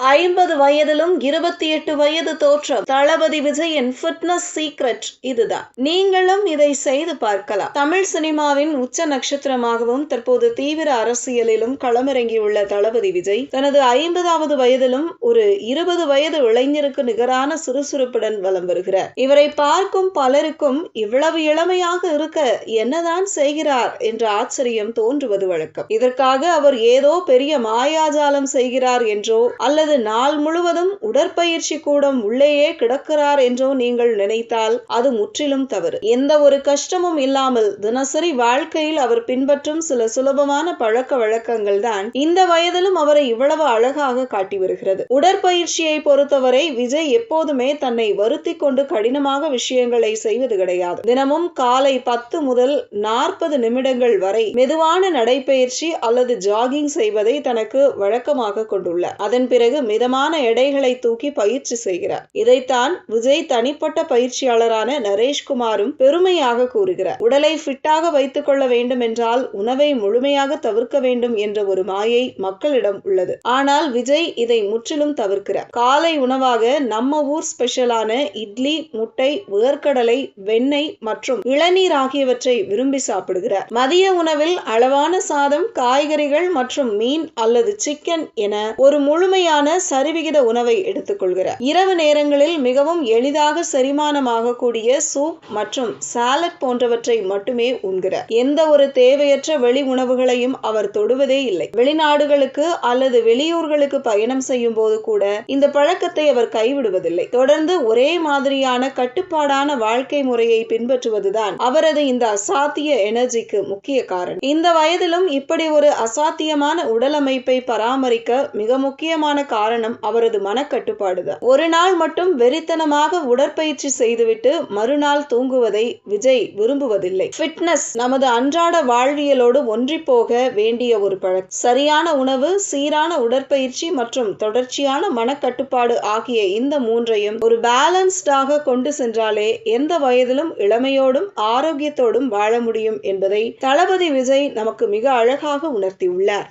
50 வயதிலும் 28 வயது தோற்றம். தளபதி விஜயின் ஃபிட்னஸ் சீக்ரெட் இதுதான். நீங்களும் இதை செய்து பார்க்கலாம். தமிழ் சினிமாவின் உச்ச நட்சத்திரமாகவும் தற்போது தீவிர அரசியலிலும் களமிறங்கியுள்ள தளபதி விஜய் தனது 50வது வயதிலும் ஒரு 20 வயது இளைஞருக்கு நிகரான சுறுசுறுப்புடன் வலம் வருகிறார். இவரை பார்க்கும் பலருக்கும் இவ்வளவு இளமையாக இருக்க என்னதான் செய்கிறார் என்ற ஆச்சரியம் தோன்றுவது வழக்கம். இதற்காக அவர் ஏதோ பெரிய மாயாஜாலம் செய்கிறார் என்றோ அல்லது நாள் முழுவதும் உடற்பயிற்சி கூடம் உள்ளேயே கிடக்கிறார் என்றோ நீங்கள் நினைத்தால் அது முற்றிலும் தவறு. எந்த ஒரு கஷ்டமும் இல்லாமல் தினசரி வாழ்க்கையில் அவர் பின்பற்றும் சில சுலபமான பழக்க வழக்கங்கள் தான் இந்த வயதிலும் அவரை இவ்வளவு அழகாக காட்டி வருகிறது. உடற்பயிற்சியை பொறுத்தவரை விஜய் எப்போதுமே தன்னை வருத்தி கொண்டு கடினமாக விஷயங்களை செய்வது கிடையாது. தினமும் காலை 10 முதல் 40 நிமிடங்கள் வரை மெதுவான நடைப்பயிற்சி அல்லது ஜாகிங் செய்வதை தனக்கு வழக்கமாக கொண்டுள்ளார். அதன் பிறகு மிதமான எடைகளை தூக்கி பயிற்சி செய்கிறார். இதைத்தான் விஜய் தனிப்பட்ட பயிற்சியாளரான நரேஷ்குமாரும் பெருமையாக கூறுகிறார். உடலை ஃபிட்டாக வைத்துக் கொள்ள வேண்டும் என்றால் உணவை முழுமையாக தவிர்க்க வேண்டும் என்ற ஒரு மாயை மக்களிடம் உள்ளது. ஆனால் விஜய் இதை முற்றிலும் தவிர்க்கிறார். காலை உணவாக நம்ம ஊர் ஸ்பெஷலான இட்லி, முட்டை, வேர்க்கடலை, வெண்ணெய் மற்றும் இளநீர் ஆகியவற்றை விரும்பி சாப்பிடுகிறார். மதிய உணவில் அளவான சாதம், காய்கறிகள் மற்றும் மீன் அல்லது சிக்கன் என ஒரு முழுமையான சரிவிகித உணவை எடுத்துக்கொள்கிறார். இரவு நேரங்களில் மிகவும் எளிதாக செரிமானமாக கூடிய சூப் மற்றும் சாலட் போன்றவற்றை மட்டுமே உண்கிறார். எந்த ஒரு தேவையற்ற வெளி உணவுகளையும் அவர் தொடுவதே இல்லை. வெளிநாடுகளுக்கு அல்லது வெளியூர்களுக்கு பயணம் செய்யும் போது கூட இந்த பழக்கத்தை அவர் கைவிடுவதில்லை. தொடர்ந்து ஒரே மாதிரியான கட்டுப்பாடான வாழ்க்கை முறையை பின்பற்றுவதுதான் அவரது இந்த அசாத்திய எனர்ஜிக்கு முக்கிய காரணம். இந்த வயதிலும் இப்படி ஒரு அசாத்தியமான உடல் அமைப்பை பராமரிக்க மிக முக்கியமான காரணம் அவரது மனக்கட்டுப்பாடுதான். ஒரு நாள் மட்டும் வெறித்தனமாக உடற்பயிற்சி செய்துவிட்டு மறுநாள் தூங்குவதை விஜய் விரும்புவதில்லை. ஃபிட்னஸ் நமது அன்றாட வாழ்வியலோடு ஒன்றி போக வேண்டிய ஒரு பழக்கம். சரியான உணவு, சீரான உடற்பயிற்சி மற்றும் தொடர்ச்சியான மனக்கட்டுப்பாடு ஆகிய இந்த மூன்றையும் ஒரு பேலன்ஸ்டாக கொண்டு சென்றாலே எந்த வயதிலும் இளமையோடும் ஆரோக்கியத்தோடும் வாழ முடியும் என்பதை தளபதி விஜய் நமக்கு மிக அழகாக உணர்த்தியுள்ளார்.